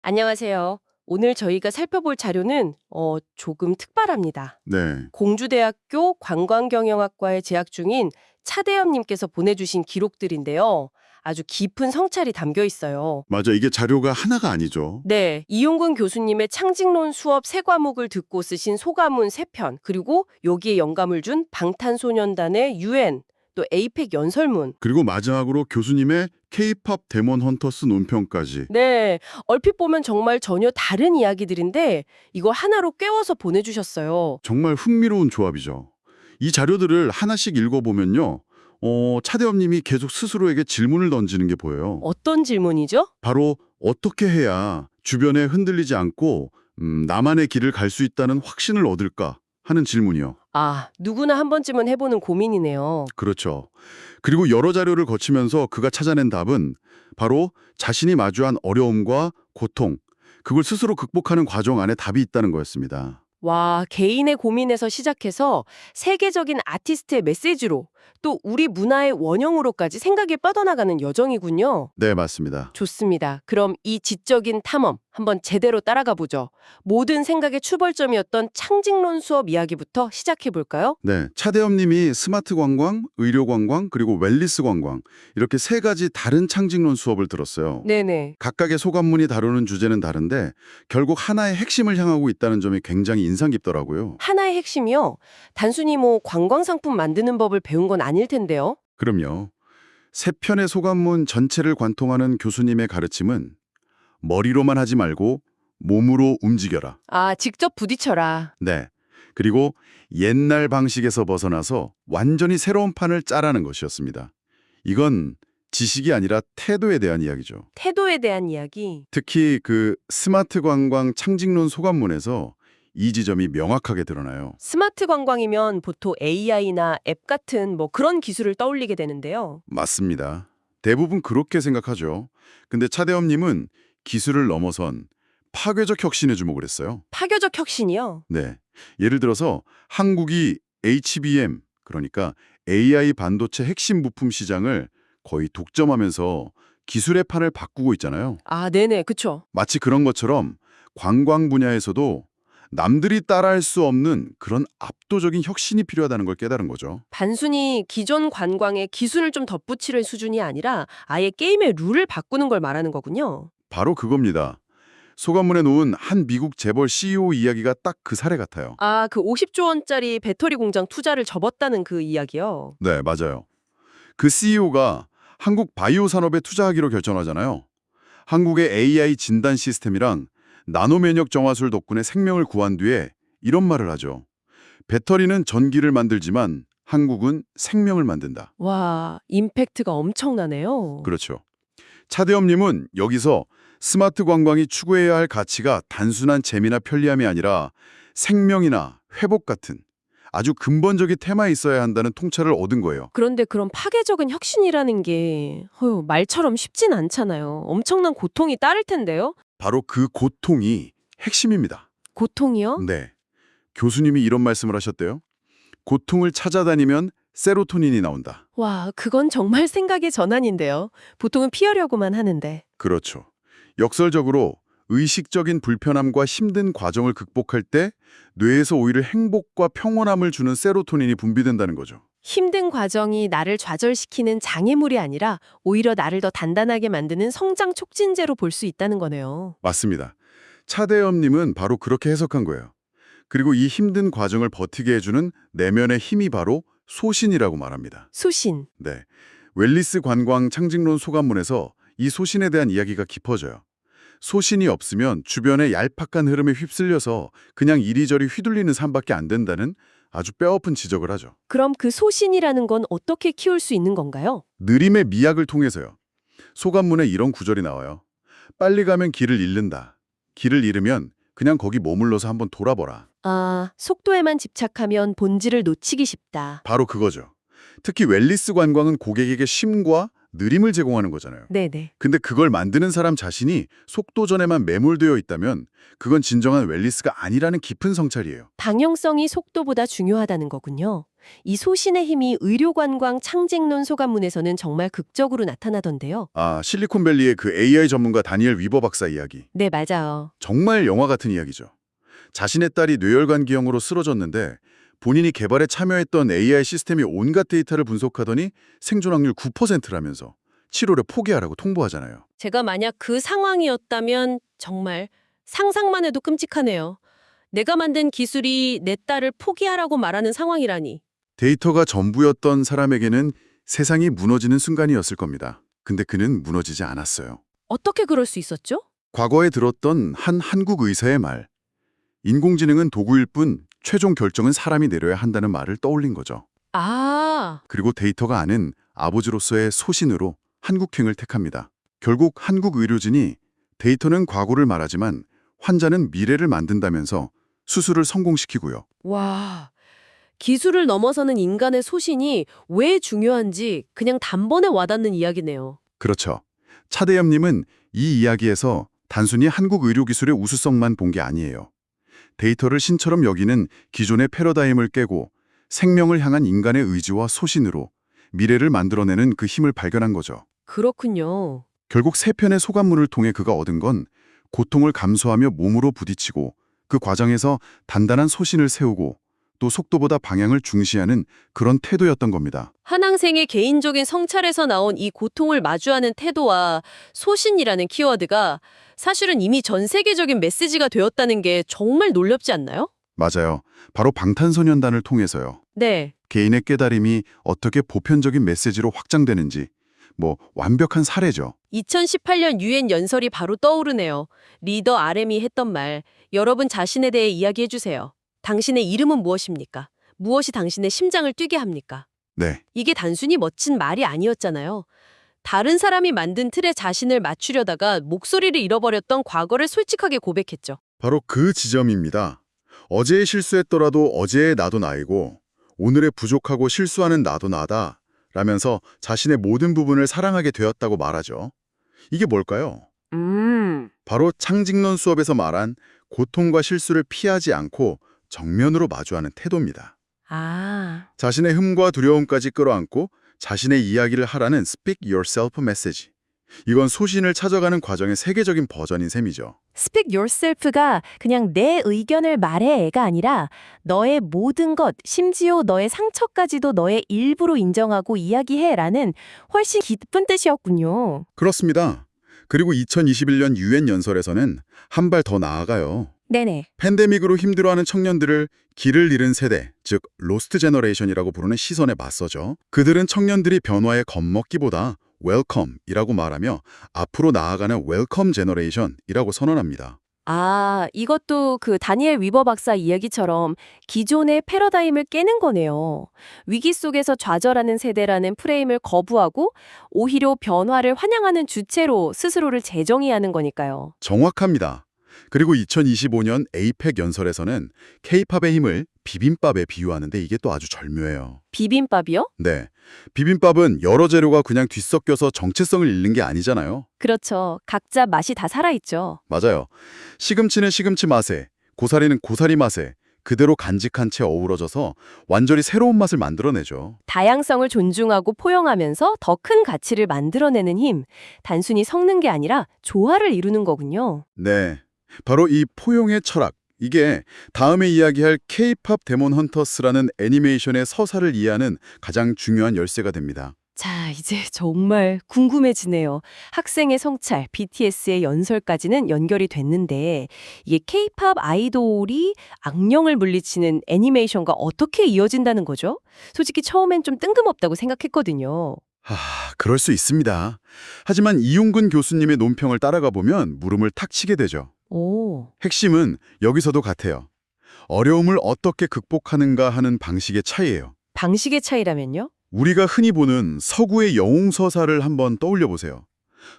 안녕하세요. 오늘 저희가 살펴볼 자료는 조금 특별합니다. 네, 공주대학교 관광경영학과에 재학 중인 차대엽님께서 보내주신 기록들인데요. 아주 깊은 성찰이 담겨 있어요. 맞아. 이게 자료가 하나가 아니죠. 네, 이용근 교수님의 창직론 수업 세 과목을 듣고 쓰신 소가문 세 편, 그리고 여기에 영감을 준 방탄소년단의 UN, 또 에이펙 연설문. 그리고 마지막으로 교수님의 K-팝 데몬 헌터스 논평까지. 네, 얼핏 보면 정말 전혀 다른 이야기들인데 이걸 하나로 꿰어서 보내주셨어요. 정말 흥미로운 조합이죠. 이 자료들을 하나씩 읽어보면요. 차대엽님이 계속 스스로에게 질문을 던지는 게 보여요. 어떤 질문이죠? 바로 어떻게 해야 주변에 흔들리지 않고 나만의 길을 갈 수 있다는 확신을 얻을까 하는 질문이요. 아, 누구나 한 번쯤은 해보는 고민이네요. 그렇죠. 그리고 여러 자료를 거치면서 그가 찾아낸 답은 바로 자신이 마주한 어려움과 고통, 그걸 스스로 극복하는 과정 안에 답이 있다는 거였습니다. 와, 개인의 고민에서 시작해서 세계적인 아티스트의 메시지로 또 우리 문화의 원형으로까지 생각이 뻗어나가는 여정이군요. 네, 맞습니다. 좋습니다. 그럼 이 지적인 탐험 한번 제대로 따라가 보죠. 모든 생각의 출발점이었던 창직론 수업 이야기부터 시작해 볼까요? 네, 차대엽 님이 스마트 관광, 의료 관광, 그리고 웰리스 관광 이렇게 세 가지 다른 창직론 수업을 들었어요. 네네. 각각의 소관문이 다루는 주제는 다른데 결국 하나의 핵심을 향하고 있다는 점이 굉장히 인상 깊더라고요. 하나의 핵심이요. 단순히 관광상품 만드는 법을 배운 건 아닐 텐데요. 그럼요. 세 편의 소관문 전체를 관통하는 교수님의 가르침은 머리로만 하지 말고 몸으로 움직여라. 아, 직접 부딪혀라. 네. 그리고 옛날 방식에서 벗어나서 완전히 새로운 판을 짜라는 것이었습니다. 이건 지식이 아니라 태도에 대한 이야기죠. 태도에 대한 이야기. 특히 그 스마트 관광 창직론 소관문에서 이 지점이 명확하게 드러나요. 스마트 관광이면 보통 AI나 앱 같은 그런 기술을 떠올리게 되는데요. 맞습니다. 대부분 그렇게 생각하죠. 근데 차대엽님은 기술을 넘어선 파괴적 혁신에 주목을 했어요. 파교적 혁신이요. 네. 예를 들어서 한국이 HBM, 그러니까 AI 반도체 핵심 부품 시장을 거의 독점하면서 기술의 판을 바꾸고 있잖아요. 아, 네네, 그쵸. 마치 그런 것처럼 관광 분야에서도 남들이 따라할 수 없는 그런 압도적인 혁신이 필요하다는 걸 깨달은 거죠. 단순히 기존 관광에 기술을 좀 덧붙이는 수준이 아니라 아예 게임의 룰을 바꾸는 걸 말하는 거군요. 바로 그겁니다. 소감문에 놓은 한 미국 재벌 CEO 이야기가 딱 그 사례 같아요. 아, 그 50조 원짜리 배터리 공장 투자를 접었다는 그 이야기요. 네, 맞아요. 그 CEO가 한국 바이오 산업에 투자하기로 결정하잖아요. 한국의 AI 진단 시스템이랑 나노 면역 정화술 덕분에 생명을 구한 뒤에 이런 말을 하죠. 배터리는 전기를 만들지만 한국은 생명을 만든다. 와, 임팩트가 엄청나네요. 그렇죠. 차대엽님은 여기서 스마트 관광이 추구해야 할 가치가 단순한 재미나 편리함이 아니라 생명이나 회복 같은 아주 근본적인 테마에 있어야 한다는 통찰을 얻은 거예요. 그런데 그런 파괴적인 혁신이라는 게 말처럼 쉽진 않잖아요. 엄청난 고통이 따를 텐데요. 바로 그 고통이 핵심입니다. 고통이요? 네. 교수님이 이런 말씀을 하셨대요. 고통을 찾아다니면 세로토닌이 나온다. 와, 그건 정말 생각의 전환인데요. 보통은 피하려고만 하는데. 그렇죠. 역설적으로 의식적인 불편함과 힘든 과정을 극복할 때 뇌에서 오히려 행복과 평온함을 주는 세로토닌이 분비된다는 거죠. 힘든 과정이 나를 좌절시키는 장애물이 아니라 오히려 나를 더 단단하게 만드는 성장 촉진제로 볼 수 있다는 거네요. 맞습니다. 차대엽님은 바로 그렇게 해석한 거예요. 그리고 이 힘든 과정을 버티게 해주는 내면의 힘이 바로 소신이라고 말합니다. 수신. 네. 웰리스 관광 창직론 소감문에서 이 소신에 대한 이야기가 깊어져요. 소신이 없으면 주변의 얄팍한 흐름에 휩쓸려서 그냥 이리저리 휘둘리는 삶밖에 안 된다는 아주 뼈아픈 지적을 하죠. 그럼 그 소신이라는 건 어떻게 키울 수 있는 건가요? 느림의 미학을 통해서요. 소감문에 이런 구절이 나와요. 빨리 가면 길을 잃는다. 길을 잃으면 그냥 거기 머물러서 한번 돌아보라. 아, 속도에만 집착하면 본질을 놓치기 쉽다. 바로 그거죠. 특히 웰리스 관광은 고객에게 쉼과 느림을 제공하는 거잖아요. 네네. 근데 그걸 만드는 사람 자신이 속도전에만 매몰되어 있다면 그건 진정한 웰리스가 아니라는 깊은 성찰이에요. 방향성이 속도보다 중요하다는 거군요. 이 소신의 힘이 의료관광 창직론 소감문에서는 정말 극적으로 나타나던데요. 아, 실리콘밸리의 그 AI 전문가 다니엘 위버 박사 이야기. 네, 맞아요. 정말 영화 같은 이야기죠. 자신의 딸이 뇌혈관 기형으로 쓰러졌는데 본인이 개발에 참여했던 AI 시스템이 온갖 데이터를 분석하더니 생존 확률 9%라면서 치료를 포기하라고 통보하잖아요. 제가 만약 그 상황이었다면 정말 상상만 해도 끔찍하네요. 내가 만든 기술이 내 딸을 포기하라고 말하는 상황이라니. 데이터가 전부였던 사람에게는 세상이 무너지는 순간이었을 겁니다. 근데 그는 무너지지 않았어요. 어떻게 그럴 수 있었죠? 과거에 들었던 한 한국 의사의 말. 인공지능은 도구일 뿐 최종 결정은 사람이 내려야 한다는 말을 떠올린 거죠. 아, 그리고 데이터가 아는 아버지로서의 소신으로 한국행을 택합니다. 결국 한국 의료진이 데이터는 과거를 말하지만 환자는 미래를 만든다면서 수술을 성공시키고요. 와. 기술을 넘어서는 인간의 소신이 왜 중요한지 그냥 단번에 와닿는 이야기네요. 그렇죠. 차대엽님은 이 이야기에서 단순히 한국 의료기술의 우수성만 본 게 아니에요. 데이터를 신처럼 여기는 기존의 패러다임을 깨고 생명을 향한 인간의 의지와 소신으로 미래를 만들어내는 그 힘을 발견한 거죠. 그렇군요. 결국 세 편의 소감문을 통해 그가 얻은 건 고통을 감수하며 몸으로 부딪히고 그 과정에서 단단한 소신을 세우고 또 속도보다 방향을 중시하는 그런 태도였던 겁니다. 한 학생의 개인적인 성찰에서 나온 이 고통을 마주하는 태도와 소신이라는 키워드가 사실은 이미 전 세계적인 메시지가 되었다는 게 정말 놀랍지 않나요? 맞아요. 바로 방탄소년단을 통해서요. 네. 개인의 깨달음이 어떻게 보편적인 메시지로 확장되는지 완벽한 사례죠. 2018년 유엔 연설이 바로 떠오르네요. 리더 RM이 했던 말, 여러분 자신에 대해 이야기해 주세요. 당신의 이름은 무엇입니까? 무엇이 당신의 심장을 뛰게 합니까? 네. 이게 단순히 멋진 말이 아니었잖아요. 다른 사람이 만든 틀에 자신을 맞추려다가 목소리를 잃어버렸던 과거를 솔직하게 고백했죠. 바로 그 지점입니다. 어제의 실수했더라도 어제의 나도 나이고 오늘의 부족하고 실수하는 나도 나다 라면서 자신의 모든 부분을 사랑하게 되었다고 말하죠. 이게 뭘까요? 바로 창직론 수업에서 말한 고통과 실수를 피하지 않고 정면으로 마주하는 태도입니다. 아, 자신의 흠과 두려움까지 끌어안고 자신의 이야기를 하라는 Speak Yourself 메시지. 이건 소신을 찾아가는 과정의 세계적인 버전인 셈이죠. Speak yourself가 그냥 내 의견을 말해가 아니라 너의 모든 것, 심지어 너의 상처까지도 너의 일부로 인정하고 이야기해라는 훨씬 깊은 뜻이었군요. 그렇습니다. 그리고 2021년 유엔 연설에서는 한 발 더 나아가요. 네네. 팬데믹으로 힘들어하는 청년들을 길을 잃은 세대, 즉 로스트 제너레이션이라고 부르는 시선에 맞서죠. 그들은 청년들이 변화에 겁먹기보다 웰컴이라고 말하며 앞으로 나아가는 웰컴 제너레이션이라고 선언합니다. 아, 이것도 그 다니엘 위버 박사 이야기처럼 기존의 패러다임을 깨는 거네요. 위기 속에서 좌절하는 세대라는 프레임을 거부하고 오히려 변화를 환영하는 주체로 스스로를 재정의하는 거니까요. 정확합니다. 그리고 2025년 에이펙 연설에서는 K-팝의 힘을 비빔밥에 비유하는데 이게 또 아주 절묘해요. 비빔밥이요? 네, 비빔밥은 여러 재료가 그냥 뒤섞여서 정체성을 잃는 게 아니잖아요. 그렇죠. 각자 맛이 다 살아있죠. 맞아요. 시금치는 시금치 맛에, 고사리는 고사리 맛에 그대로 간직한 채 어우러져서 완전히 새로운 맛을 만들어내죠. 다양성을 존중하고 포용하면서 더 큰 가치를 만들어내는 힘. 단순히 섞는 게 아니라 조화를 이루는 거군요. 네, 바로 이 포용의 철학. 이게 다음에 이야기할 K-팝 데몬 헌터스라는 애니메이션의 서사를 이해하는 가장 중요한 열쇠가 됩니다. 자, 이제 정말 궁금해지네요. 학생의 성찰, BTS의 연설까지는 연결이 됐는데 이게 K-팝 아이돌이 악령을 물리치는 애니메이션과 어떻게 이어진다는 거죠? 솔직히 처음엔 좀 뜬금없다고 생각했거든요. 그럴 수 있습니다. 하지만 이용근 교수님의 논평을 따라가 보면 물음을 탁 치게 되죠. 오, 핵심은 여기서도 같아요. 어려움을 어떻게 극복하는가 하는 방식의 차이예요. 방식의 차이라면요? 우리가 흔히 보는 서구의 영웅서사를 한번 떠올려 보세요.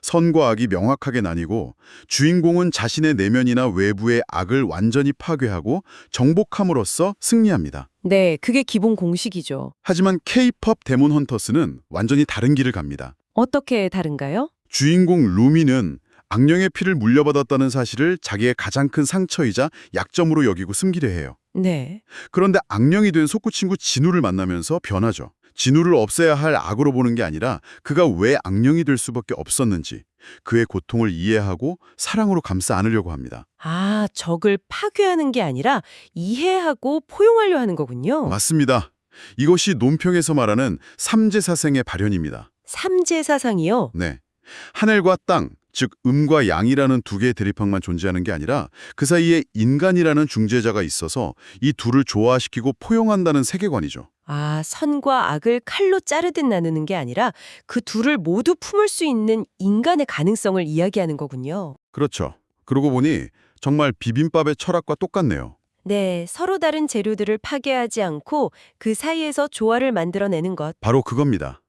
선과 악이 명확하게 나뉘고 주인공은 자신의 내면이나 외부의 악을 완전히 파괴하고 정복함으로써 승리합니다. 네, 그게 기본 공식이죠. 하지만 K-팝 데몬 헌터스는 완전히 다른 길을 갑니다. 어떻게 다른가요? 주인공 루미는 악령의 피를 물려받았다는 사실을 자기의 가장 큰 상처이자 약점으로 여기고 숨기려 해요. 네. 그런데 악령이 된 소쿠 친구 진우를 만나면서 변하죠. 진우를 없애야 할 악으로 보는 게 아니라 그가 왜 악령이 될 수밖에 없었는지, 그의 고통을 이해하고 사랑으로 감싸 안으려고 합니다. 아, 적을 파괴하는 게 아니라 이해하고 포용하려 하는 거군요. 맞습니다. 이것이 논평에서 말하는 삼재사생의 발현입니다. 삼재사상이요? 네. 하늘과 땅, 즉 음과 양이라는 두 개의 대립항만 존재하는 게 아니라 그 사이에 인간이라는 중재자가 있어서 이 둘을 조화시키고 포용한다는 세계관이죠. 아, 선과 악을 칼로 자르듯 나누는 게 아니라 그 둘을 모두 품을 수 있는 인간의 가능성을 이야기하는 거군요. 그렇죠. 그러고 보니 정말 비빔밥의 철학과 똑같네요. 네, 서로 다른 재료들을 파괴하지 않고 그 사이에서 조화를 만들어내는 것. 바로 그겁니다.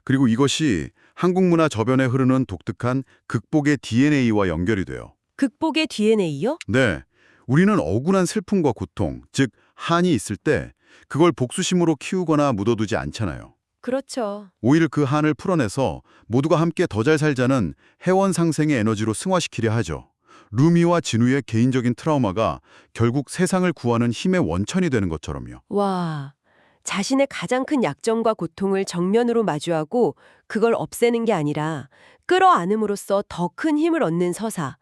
그리고 이것이 한국 문화 저변에 흐르는 독특한 극복의 DNA와 연결이 돼요. 극복의 DNA요? 네, 우리는 억울한 슬픔과 고통, 즉 한이 있을 때 그걸 복수심으로 키우거나 묻어두지 않잖아요. 그렇죠. 오히려 그 한을 풀어내서 모두가 함께 더 잘 살자는 해원상생의 에너지로 승화시키려 하죠. 루미와 진우의 개인적인 트라우마가 결국 세상을 구하는 힘의 원천이 되는 것처럼요. 와, 자신의 가장 큰 약점과 고통을 정면으로 마주하고 그걸 없애는 게 아니라 끌어안음으로써 더 큰 힘을 얻는 서사.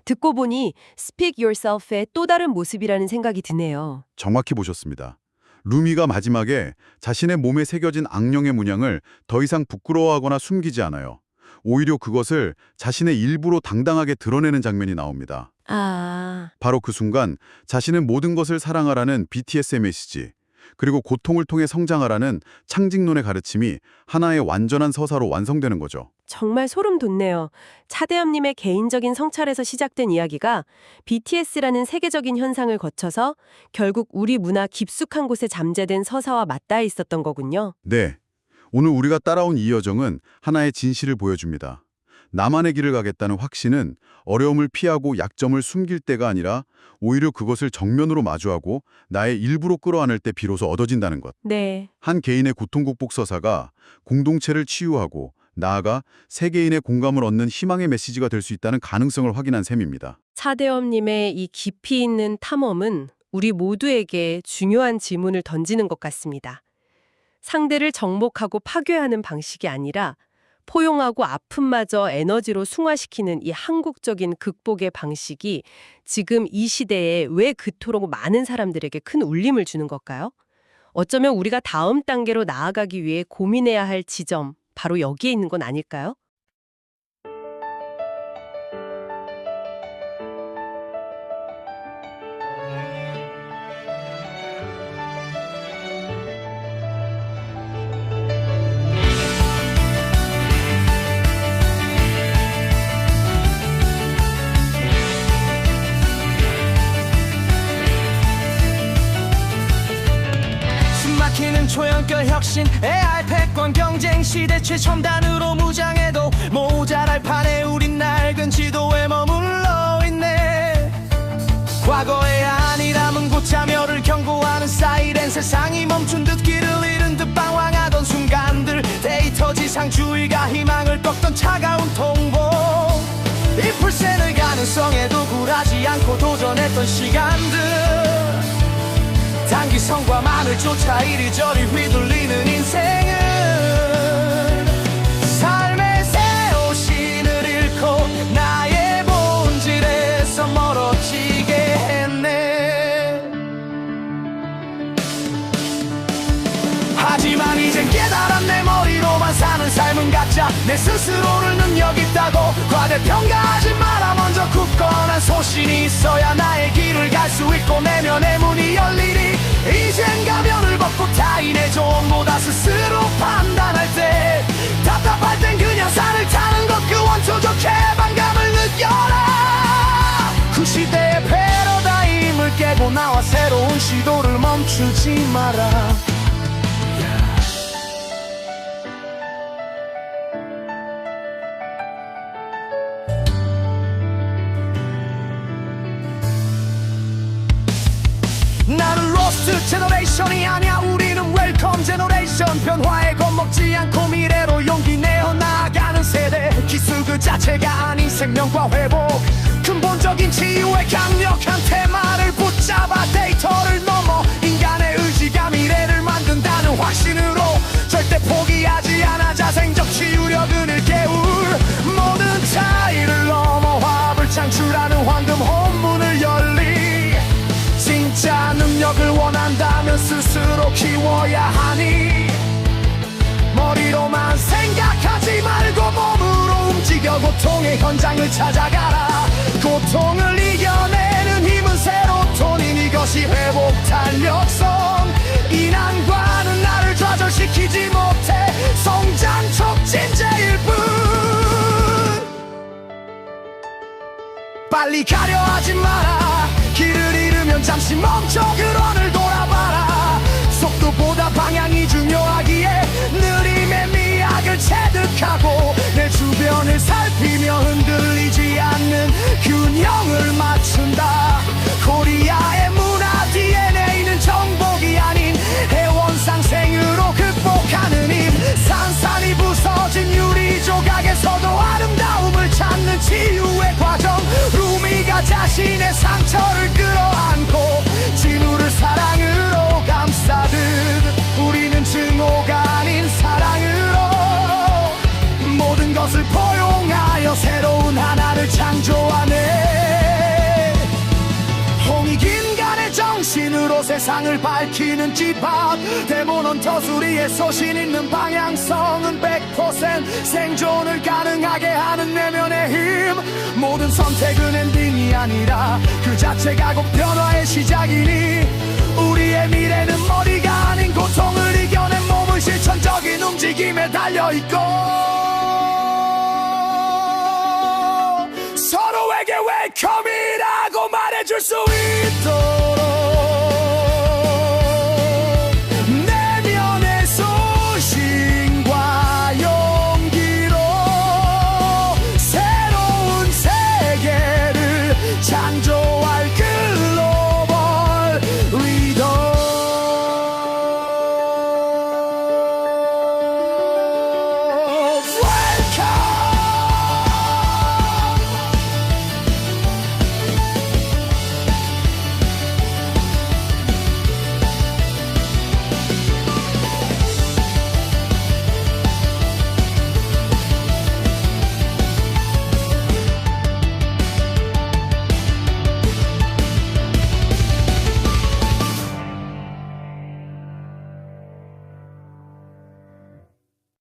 듣고 보니 Speak Yourself의 또 다른 모습이라는 생각이 드네요. 정확히 보셨습니다. 루미가 마지막에 자신의 몸에 새겨진 악령의 문양을 더 이상 부끄러워하거나 숨기지 않아요. 오히려 그것을 자신의 일부로 당당하게 드러내는 장면이 나옵니다. 아, 바로 그 순간 자신의 모든 것을 사랑하라는 BTS의 메시지, 그리고 고통을 통해 성장하라는 창직론의 가르침이 하나의 완전한 서사로 완성되는 거죠. 정말 소름 돋네요. 차대엽님의 개인적인 성찰에서 시작된 이야기가 BTS라는 세계적인 현상을 거쳐서 결국 우리 문화 깊숙한 곳에 잠재된 서사와 맞닿아 있었던 거군요. 네, 오늘 우리가 따라온 이 여정은 하나의 진실을 보여줍니다. 나만의 길을 가겠다는 확신은 어려움을 피하고 약점을 숨길 때가 아니라 오히려 그것을 정면으로 마주하고 나의 일부로 끌어안을 때 비로소 얻어진다는 것. 네. 한 개인의 고통 극복 서사가 공동체를 치유하고 나아가 세계인의 공감을 얻는 희망의 메시지가 될 수 있다는 가능성을 확인한 셈입니다. 차대엽님의 이 깊이 있는 탐험은 우리 모두에게 중요한 질문을 던지는 것 같습니다. 상대를 정복하고 파괴하는 방식이 아니라 포용하고 아픔마저 에너지로 승화시키는 이 한국적인 극복의 방식이 지금 이 시대에 왜 그토록 많은 사람들에게 큰 울림을 주는 걸까요? 어쩌면 우리가 다음 단계로 나아가기 위해 고민해야 할 지점, 바로 여기에 있는 건 아닐까요? 숨막히는 초연결 혁신 AI 패권 경쟁 시대 최첨단으로 무장해도 모자랄 판에 우린 낡은 지도에 머물러 있네. 과거의 아니람은 고차별을 경고하는 사이렌, 세상이 멈춘 듯 길을 잃은 듯 방황하던 순간들, 데이터 지상주의가 희망을 꺾던 차가운 통보, 잎을 새는 가능성에도 굴하지 않고 도전했던 시간들, 단기성과만을 쫓아 이리저리 휘둘리는 인생은 삶의 새 옷신을 잃고 나의 본질에서 멀어지게 했네. 하지만 이젠 깨달았네. 머리로만 사는 삶은 가짜. 내 스스로를 능력 있다고 과대평가하지 마라. 먼저 굳건한 소신이 있어야 나의 길을 갈 수 있고 내면의 문이 열리리. 이젠 가면을 벗고 타인의 조언보다 스스로 판단할 때, 답답할 땐 그냥 산을 타는 것, 그 원초적 해방감을 느껴라. 그 시대의 패러다임을 깨고 나와 새로운 시도를 멈추지 마라. 나는 로스트 제너레이션이 아니야. 우리는 웰컴 제너레이션. 변화에 겁먹지 않고 미래로 용기 내어 나아가는 그 자체가 아닌 생명과 회복, 근본적인 치유의 강력한 테마를 붙잡아 데이터를 넘어 인간의 의지가 미래를 만든다는 확신으로 절대 포기하지 않아 자생적 치유력을 일깨울, 모든 차이를 넘어 화합을 창출하는 황금 혼문을 열리. 진짜 능력을 원한다면 스스로 키워야 하니 머리로만 생각하지 말고 몸으로 움직여 고통의 현장을 찾아가라. 고통을 이겨내는 힘은 세로토닌, 이것이 회복 탄력성. 이난과는 나를 좌절시키지 못해 성장 촉진제일 뿐. 빨리 가려 하지 마라. 길을 잃으면 잠시 멈춰 그런을 돌아봐라. 속도보다 방향이 중요하기에 느림의 미학을 체득하고 내 주변을 살피며 흔들리지 않는 균형을 맞춘다. 코리아의 문화 DNA는 정복이 아닌 해원상생으로 극복하는 힘. 산산이 부서진 유리 조각에서도 아름다움을 찾는 치유의 과정. 루미가 자신의 상처를 끌어안고 진우를 사랑으로 감싸듯 우리는 증오가 아닌 사랑으로 모든 것을 포용하여 새로운 하나를 창조하네. 홍익인간의 정신으로 세상을 밝히는 집합, 데모넌 터수리의 소신 있는 방향성은 100% 생존을 가능하게 하는 내면의 힘. 모든 선택은 엔딩이 아니라 그 자체가 곧 변화의 시작이니 우리의 미래는 머리가 아닌 고통을 이겨낸 몸의 실천적인 움직임에 달려있고 서로에게 웰컴이라고 말해줄 수 있는